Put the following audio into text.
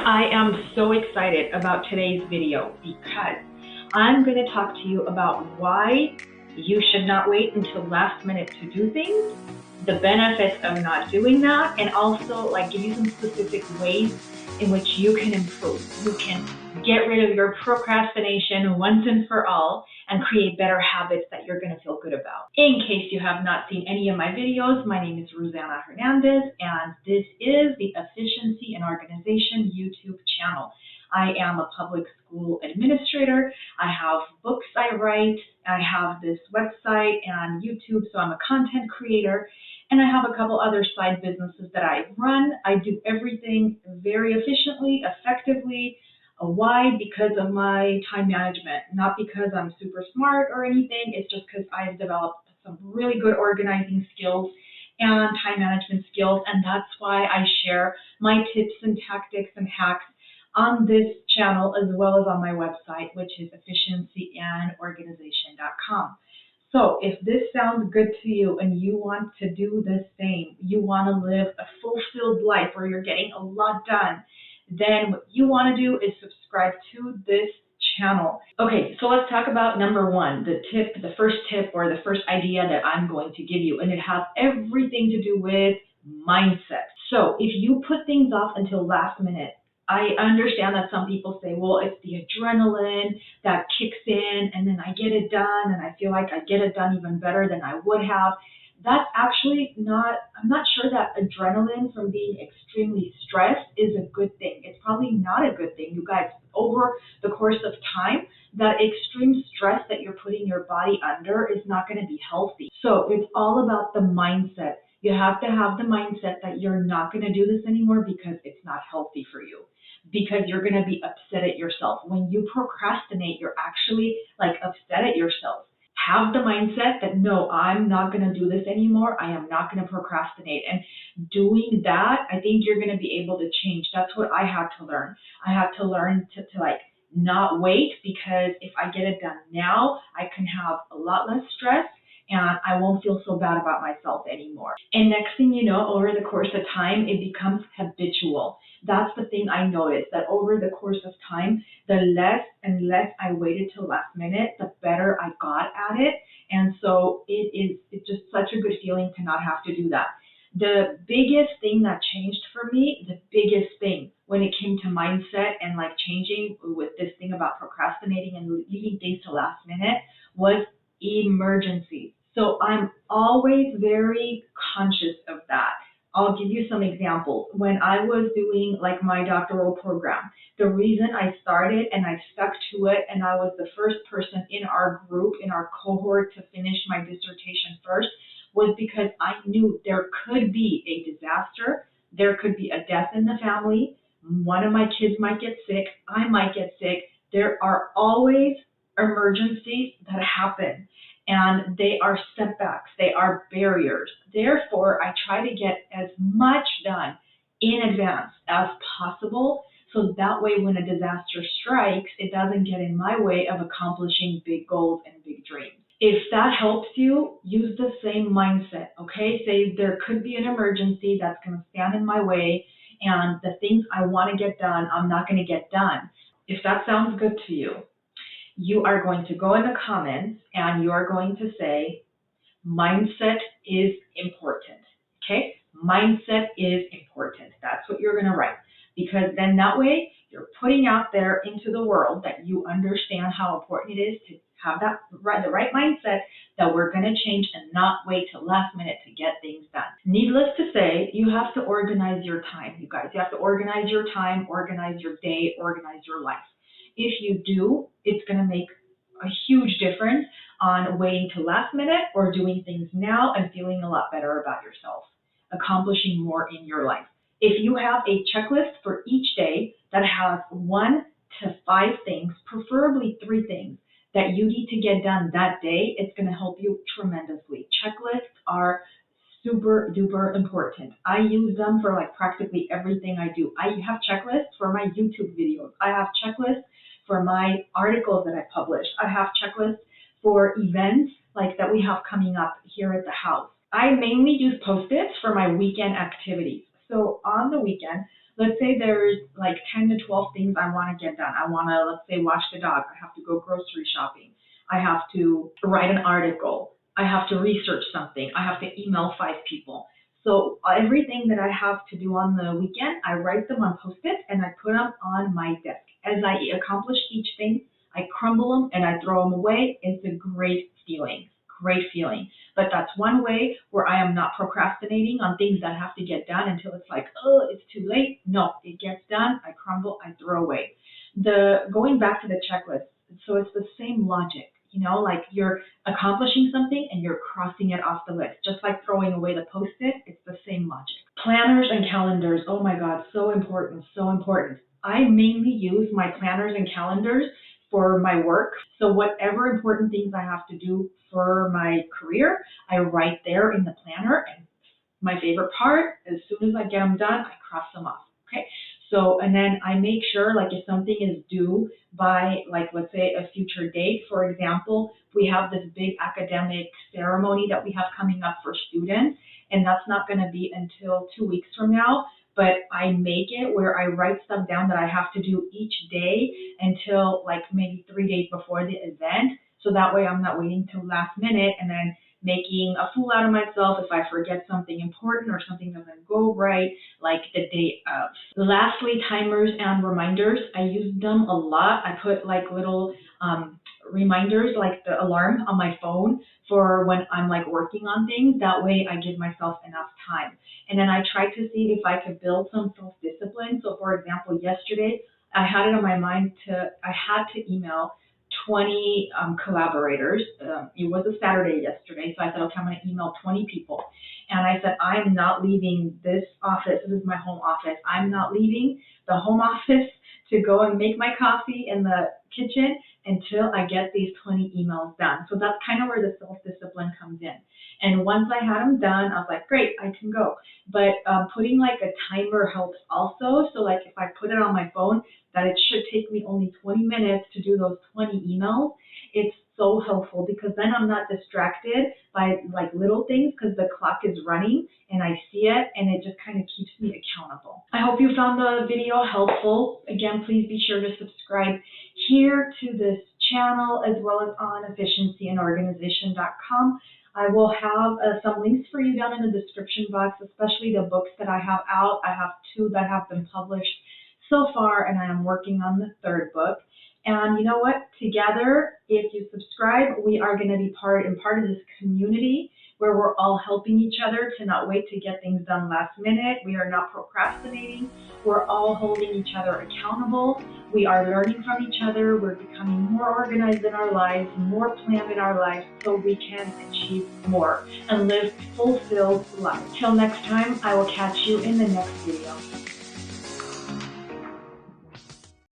I am so excited about today's video because I'm going to talk to you about why you should not wait until last minute to do things, the benefits of not doing that, and also give you some specific ways in which you can improve. You can get rid of your procrastination once and for all and create better habits that you're going to feel good about. In case you have not seen any of my videos, my name is Rosanna Hernandez, and this is the Efficiency and Organization YouTube channel. I am a public school administrator. I have books I write. I have this website and YouTube, so I'm a content creator. And I have a couple other side businesses that I run. I do everything very efficiently, effectively. Why? Because of my time management, not because I'm super smart or anything. It's just because I've developed some really good organizing skills and time management skills, and that's why I share my tips and tactics and hacks on this channel as well as on my website, which is efficiencyandorganization.com. So if this sounds good to you and you want to do the same, you want to live a fulfilled life where you're getting a lot done, then what you want to do is subscribe to this channel. Okay, so let's talk about number one, the first tip or the first idea that I'm going to give you, and it has everything to do with mindset. So if you put things off until last minute, I understand that some people say, well, it's the adrenaline that kicks in and then I get it done and I feel like I get it done even better than I would have. That's actually not, I'm not sure that adrenaline from being extremely stressed is a good thing. It's probably not a good thing. You guys, over the course of time, that extreme stress that you're putting your body under is not going to be healthy. So it's all about the mindset. You have to have the mindset that you're not going to do this anymore because it's not healthy for you, because you're going to be upset at yourself. When you procrastinate, you're actually upset at yourself. Have the mindset that, no, I'm not going to do this anymore. I am not going to procrastinate. And doing that, I think you're going to be able to change. That's what I had to learn. I had to learn to not wait, because if I get it done now, I can have a lot less stress and I won't feel so bad about myself anymore. And next thing you know, over the course of time, it becomes habitual. That's the thing I noticed, that over the course of time, the less and less I waited till last minute, the better I got at it. And so it's just such a good feeling to not have to do that. The biggest thing that changed for me, the biggest thing when it came to mindset and changing with this thing about procrastinating and leaving things to last minute, was emergencies. So I'm always very conscious of that. I'll give you some examples. When I was doing my doctoral program, the reason I started and I stuck to it, and I was the first person in our group, in our cohort, to finish my dissertation first, was because I knew there could be a disaster, there could be a death in the family, one of my kids might get sick, I might get sick. There are always emergencies that happen, and they are setbacks, they are barriers. Therefore, I try to get as much done in advance as possible, so that way when a disaster strikes, it doesn't get in my way of accomplishing big goals and big dreams. If that helps you, use the same mindset, okay? Say there could be an emergency that's going to stand in my way, and the things I want to get done, I'm not going to get done. If that sounds good to you, you are going to go in the comments and you are going to say, mindset is important, okay? Mindset is important. That's what you're going to write, because then that way you're putting out there into the world that you understand how important it is to have the right mindset, that we're going to change and not wait till last minute to get things done. Needless to say, you have to organize your time, you guys. You have to organize your time, organize your day, organize your life. If you do, it's going to make a huge difference on waiting till last minute or doing things now and feeling a lot better about yourself, accomplishing more in your life. If you have a checklist for each day that has 1 to 5 things, preferably 3 things, that you need to get done that day, it's going to help you tremendously. Checklists are super duper important. I use them for practically everything I do. I have checklists for my YouTube videos. I have checklists for my articles that I publish. I have checklists for events that we have coming up here at the house. I mainly use Post-its for my weekend activities. So on the weekend, Let's say there's like 10 to 12 things I want to get done. I want to, let's say, wash the dog. I have to go grocery shopping. I have to write an article. I have to research something. I have to email 5 people. So everything that I have to do on the weekend, I write them on Post-it and I put them on my desk. As I accomplish each thing, I crumble them and I throw them away. It's a great feeling, great feeling. But that's one way where I am not procrastinating on things that have to get done until it's like, oh, it's too late. No, it gets done, I crumble, I throw away. Going back to the checklist, so it's the same logic. Like you're accomplishing something and you're crossing it off the list. Just like throwing away the Post-it, it's the same logic. Planners and calendars, oh my God, so important, so important. I mainly use my planners and calendars for my work. So whatever important things I have to do for my career, I write there in the planner. And my favorite part, as soon as I get them done, I cross them off. Okay. So, and then I make sure, like, if something is due by, like, let's say a future date, for example, we have this big academic ceremony that we have coming up for students, and that's not going to be until 2 weeks from now. But I make it where I write stuff down that I have to do each day until like maybe 3 days before the event. So that way I'm not waiting till last minute and then making a fool out of myself if I forget something important or something doesn't go right, like the day of. Lastly, timers and reminders. I use them a lot. I put like little reminders, like the alarm on my phone for when I'm like working on things. That way I give myself enough time. And then I try to see if I could build some self-discipline. So for example, yesterday I had it on my mind I had to email 20 collaborators. It was a Saturday yesterday, so I said, okay, I'm going to email 20 people. And I said, I'm not leaving this office. This is my home office. I'm not leaving the home office to go and make my coffee in the kitchen until I get these 20 emails done. So that's kind of where the self-discipline comes in. And once I had them done, I was like, great, I can go. But putting like a timer helps also. So like if I put it on my phone, that it should take me only 20 minutes to do those 20 emails, it's so helpful because then I'm not distracted by like little things because the clock is running and I see it and it just kind of keeps me accountable. I hope you found the video helpful. Again, please be sure to subscribe here to this channel as well as on efficiencyandorganization.com. I will have some links for you down in the description box, especially the books that I have out. I have 2 that have been published so far, and I am working on the 3rd book. And you know what? Together, if you subscribe, we are going to be part of this community where we're all helping each other to not wait to get things done last minute. We are not procrastinating. We're all holding each other accountable. We are learning from each other. We're becoming more organized in our lives, more planned in our lives, so we can achieve more and live fulfilled lives. Till next time, I will catch you in the next video.